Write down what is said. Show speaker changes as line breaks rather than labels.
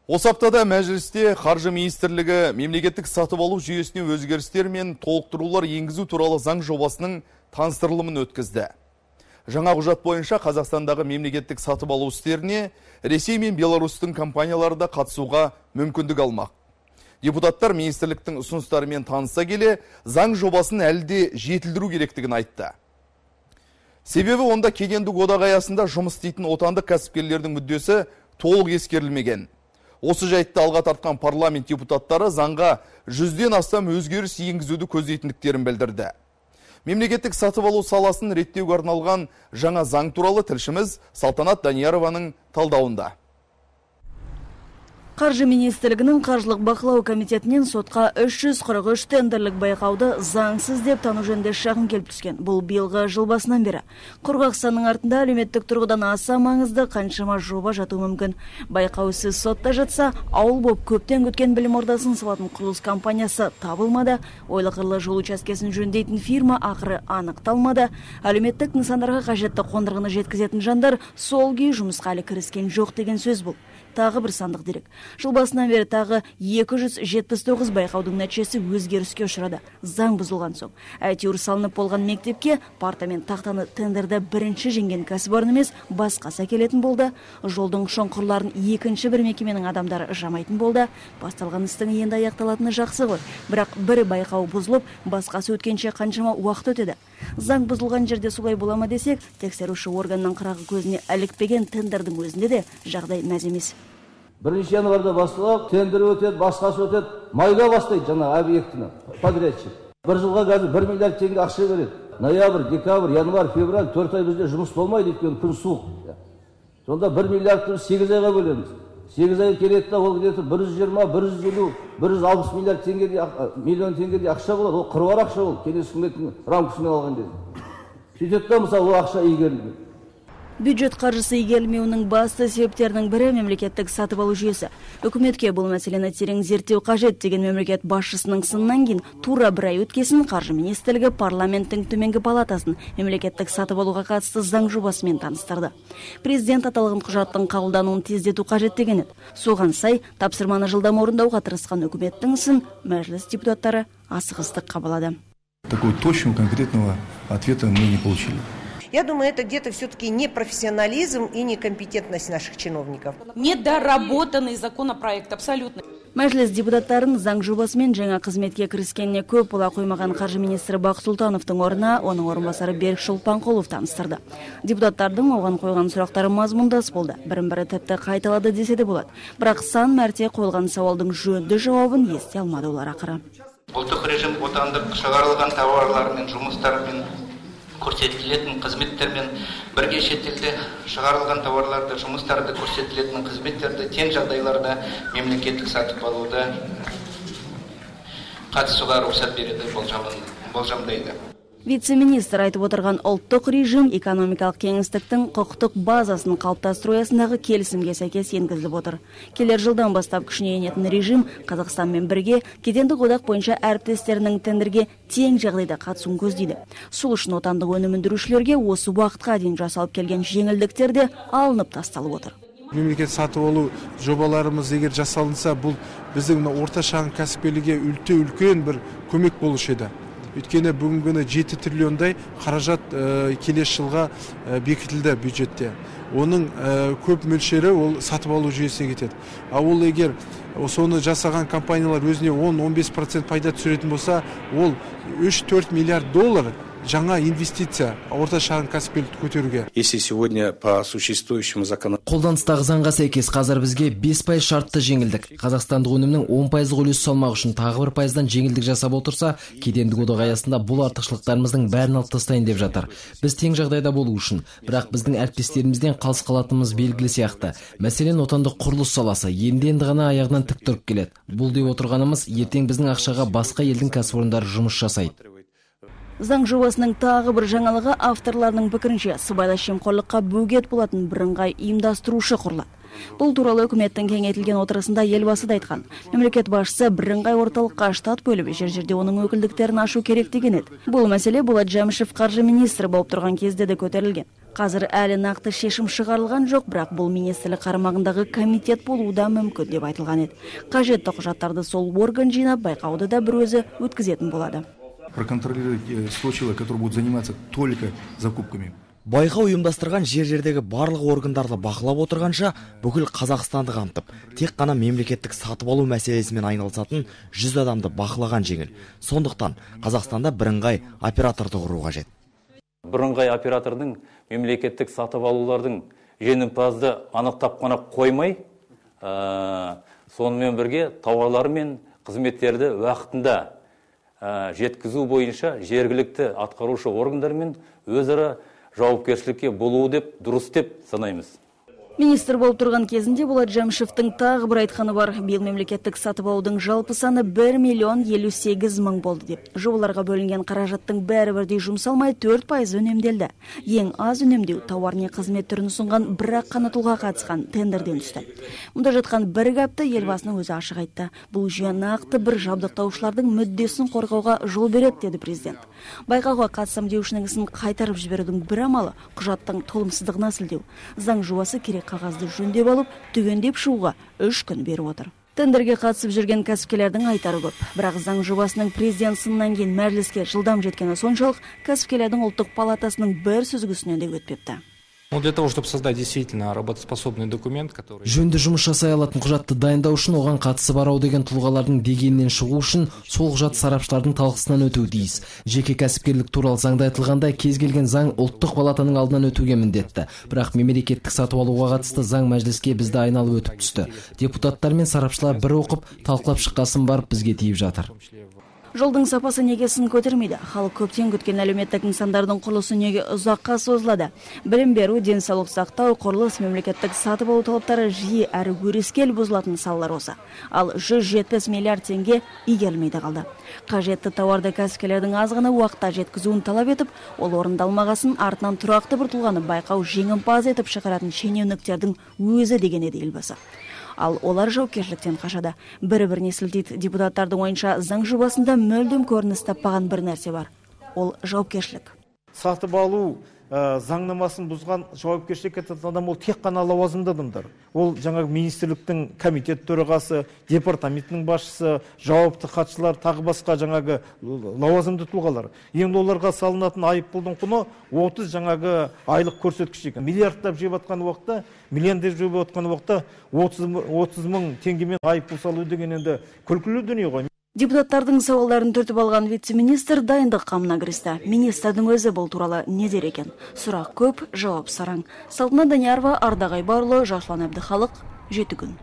Осы аптада мәжілісте Қаржы министрлігі мемлекеттік сатып алу жүйесіне өзгерістер мен толықтырулар енгізу туралы заң жобасының таныстырылымын өткізді. Жаңа құжат бойынша Қазақстандағы мемлекеттік сатып алу істеріне Ресей мен Беларусьтың компаниялары да қатысуға мүмкіндік алмақ. Депутаттар министрліктің ұсыныстарымен таныса келе, заң жобасын әлде жетілдіру керектігін айтты. Себебі онда кедендік одақ аясында жұмыс істейтін отандық кәсіпкерлердің мүддесі толық ескерілмеген. Осы жайтты алға тартқан парламент депутаттары заңға 100-ден астам өзгеріс енгізуді көздейтіндіктерін білдірді. Мемлекеттік сатып алу саласын реттеуге арналған жаңа заң туралы тілшіміз Салтанат Даниярованың талдауында.
Қаржы министрлігінің қаржылық бақылау комитетінен сотқа 343 тендерлік байқауды заңсыз деп тану жөнінде шағым келіп түскен. Бұл биылғы жыл басынан бері. Құрғақ санның артында әлеуметтік тұрғыдан аса маңызды қаншама жоба жату мүмкін. Байқау сіз сотта жатса, ауыл боп көптен күткен білім ордасын салатын құрылыс компаниясы табылмады, ойлы-қырлы жол учаскесін жөндейтін фирма ақыры анықталмады, әлеуметтік нысандарға қажетті қондырғыны жеткізетін жандар сол күйі жұмысқа әлі кіріскен жоқ деген сөз бұл. Тағы бір сандық дерек. Жыл басынан бері тағы 279 байқаудың нәтижесі өзгеріске ұшырады. Заң бұзылған соң. Әйтеуір салынып болған мектепке партамен тақтаны тендерді бірінші жеңген кәсіпорын емес, басқасы келетін болды. Жолдың шұңқырларын екінші бір мекеменің адамдары жамайтын болды. Басталған істің енді аяқталатыны жақсы ғой. Бірақ бір байқау бұзылып, басқасы өткенше қаншама уақыт өтеді. Заң бұзылған жерде солай бола ма десек, тексеруші органның қырағы көзіне ілікпеген тендердің өзінде де жағдай мәз емес.
1 январда басталып, тендер өтеді, басқасы өтеді, майда бастайды жаңа объектіні, подрядчик. Бір жылға қазір 1 миллиард теңге ақша береді. Ноябрь, декабрь, январь, февраль 4 ай бізде жұмыс болмайды, өйткені күн суық. Сонда 1 миллиардты 8 айға бөлеміз. 8 ай келеді де ол где-то 120, 150, 160 миллиард теңге, миллион теңге ақша болады. Ол қыруар ақша ол, келесі үкіметтің рамкасымен алған деді. Сөйтеді де мысалы ол ақша игерілмейді.
Бюджет қаржысы игерілмеуінің басты себептерінің бірі мемлекеттік сатып алу жүйесі. Үкіметке бұл мәселені терең зерттеу қажет деген мемлекет басшысының сынынан кейін тура бір ай өткесін Қаржы министрлігі парламенттің төменгі палатасын мемлекеттік сатып алуға қатысты заң жобасымен таныстырды. Президент аталған құжаттың қабылдануын тездету қажет деген еді. Соған сай тапсырманы жылдам орындауға тырысқан үкіметтің ісін мәжіліс депутаттары асығыстық қабылдады.
Такого точного конкретного ответа мы не получили.
Я думаю, это где-то все-таки не профессионализм и некомпетентность наших чиновников.
Недоработанный законопроект, абсолютно.
Мәжіліс депутаттарын заң жобасымен жаңа қызметке кіріскеніне көп бола қоймаған қаржы министрі Бақсұлтановтың орнына оның орынбасары Берік Шолпанқұлов таныстырды. Депутаттардың оған қойған сұрақтары мазмұндас болды. Бірін-бірі тіпті қайталады десе де болады. Бірақ сан мәрте қойылған сауалдың жөнді жауабын ести алмады олар ақыры.
Ұлттық режим отандық шығарылған тауарлар мен жұмыстармен көрсетілетін қызметтермен бірге шетелде шығарылған тауарларды, жұмыстарды көрсетілетін қызметтерді тең жағдайларда мемлекеттік сатып алуды қатысуға рұқсат береді болжамдайды.
Вице-министр айтып отырған ұлттық режим экономикалық кеңістіктің құқықтық базасын қалыптастыру аясындағы келісімге сәйкес енгізіліп отыр. Келер жылдан бастап күшіне енетін режим Қазақстанмен бірге кедендік одақ бойынша әріптестерінің тендерге тең жағдайда қатысуын көздейді. Сол үшін отандық өнім өндірушілерге осы уақытқа дейін жасалып келген жеңілдіктер де алынып тасталып отыр.
Мемлекет сатып алу жобаларымыз егер жасалынса, бұл біздің орта шағын кәсіпкерлерге үлкен бір көмек болушы еді. Өйткені бүгінгі 7 триллиондай қаражат келесі жылға бекітілді бюджетте. Оның көп мөлшері ол сатып алу жүйесіне кетеді. Ол егер соны жасаған компаниялар өзіне 10-15% пайда түсіретін болса, ол 3-4 миллиард доллар жаңа инвестиция орта шағын кәсіпкерлікті көтеруге.
Если сегодня по существующему закону
қолданыстағы заңға сәйкес қазір бізге 5% шартты жеңілдік. Қазақстандық өнімнің 10% үлес салмақ үшін тағы 1%-дан жеңілдік жасап отырса, кедендік одақ аясында бұл артықшылықтарымыздың бәрін алып тастайын деп жатыр. Біз тең жағдайда болу үшін, бірақ біздің әріптестерімізден қалыс қалатынымыз белгілі сияқты. Мәселен, отандық құрылыс саласы енді ғана аяғынан тік тұрып келеді. Бұл деп отырғанымыз ертең біздің ақшаға басқа елдің кәсіпорындары жұмыс жасайды.
Заң жобасының тағы бір жаңалығы авторларының пікірінше сыбайлас жемқорлыққа бөгет болатын бірыңғай ұйымдастырушы құрылады. Бұл туралы үкіметтің кеңейтілген отырысында елбасы да айтқан. Мемлекет басшысы бірыңғай орталыққа штат бөліп, жер-жерде оның өкілдіктерін ашу керек деген еді. Бұл мәселе Болат Жәмішев қаржы министрі болып тұрған кезде де көтерілген. Қазір әлі нақты шешім шығарылған жоқ, бірақ бұл министрлік қарамағындағы комитет болуы да мүмкін деп айтылған еді. Қажетті құжаттарды сол орган жинап, байқауды да бір өзі өткізетін болады.
Проконтролировать 100 человек, которые будут заниматься только закупками.
Байқау ұйымдастырған жер-жердегі барлық органдарды бақылап отырғанша, бүкіл Қазақстанды қамтып, тек қана мемлекеттік сатып алу мәселесімен айналысатын 100 адамды бақылаған жеңіл. Сондықтан Қазақстанда бірыңғай операторды құру қажет.
Бірыңғай оператордың мемлекеттік сатып алулардың жеңімпазды анықтап қана қоймай, сонымен бірге тауарлар мен қызметтерді уақытында жеткізу бойынша жергілікті атқарушы органдармен өзара жауапкершілікке болуы деп дұрыс деп санаймыз.
Министр болып тұрған кезінде Болат Жамшевтің тағы бір айтқаны бар. Биыл мемлекеттік сатып алудың жалпы саны 1,058,000 болды деп. Жобаларға бөлінген қаражаттың бәрі бірдей жұмсалмай 4% үнемделді. Ең аз үнемдеу тауар не қызмет түрін ұсынған бірақ қана тұлға қатысқан тендерден түсті. Мұнда жатқан бір гәпті елбасының өзі ашық айтты. Бұл жүйе нақты бір жабдықтаушылардың мүддесін қорғауға жол береді деді президент. Байқауға қатысам деушінің ісін қайтарып жіберудің бір амалы құжаттың толымсыздығына сілтеу. Заң жобасы керек қағазды жөндеп алып, түгендеп шығуға 3 күн беріп отыр. Тендерге қатысып жүрген кәсіпкерлердің айтары көп. Бірақ заң жобасының президент сынынан кейін мәжіліске жылдам жеткені соншалық, кәсіпкерлердің ұлттық палатасының бір сүзгісінен де өтпепті.
Для того, чтобы создать действительно работоспособный документ, который...
Жөнді жұмыс жасай алатын құжатты дайындау үшін оған қатысы бар ау деген тұлғалардың дегеннен шығу үшін сол құжат сарапшылардың талқысынан өтуі тиіс. Жеке кәсіпкерлік туралы заңда айтылғандай кез келген заң ұлттық палатаның алдынан өтуге міндетті. Бірақ мемлекеттік сатып алуға қатысты заң мәжіліске бізді айналып өтіп түсті. Депутаттар мен сарапшылар бір оқып, талқылап шыққасын барып бізге тиіп жатыр.
Жолдың сапасы неге сын көтермейді? Халық көптен күткен әлеуметтік нысандардың құрылысы неге ұзаққа созылады? Білім беру, денсаулық сақтау, құрылыс, мемлекеттік сатып алу талаптары жиі әрі өрескел бұзылатын салалар осы. Ал 170 миллиард теңге игерілмейді қалды. Қажетті тауарды кәсіпкерлердің аз ғана уақытта жеткізуін талап етіп, ол орындалмағасын артынан тұрақты бір тұлғаны байқау жеңімпаз етіп шығаратын шенеуніктердің өзі деген еді елбасы. Ал олар жауапкершіліктен қашады. Бірі-біріне сілтейді. Депутаттардың ойынша заң жобасында мүлдем көрініс таппаған бір нәрсе бар. Ол жауапкершілік.
Сатып алу заңнамасын бұзған жауапкершілікке тартылған адам ол тек қана лауазымды адамдар. Ол жаңағы министрліктің комитет төрағасы, департаментінің басшысы, жауапты хатшылар, тағы басқа жаңағы лауазымды тұлғалар. Енді оларға салынатын айыппұлдың құны 30 жаңағы айлық көрсеткіш екен. Миллиардтап жеп атқан уақытта, миллиондап жеп атқан уақытта 30 мың теңгемен айыппұл салу деген енді күлкілі дүние ғой.
Депутаттардың сауалдарын түртіп алған вице-министр дайындық қамына кірісті. Министрдің өзі бұл туралы не дер екен? Сұрақ көп, жауап сараң. Салтанат Даниярова, Ардақ Айбарұлы, Жасұлан Әбдіхалық, 7 күн.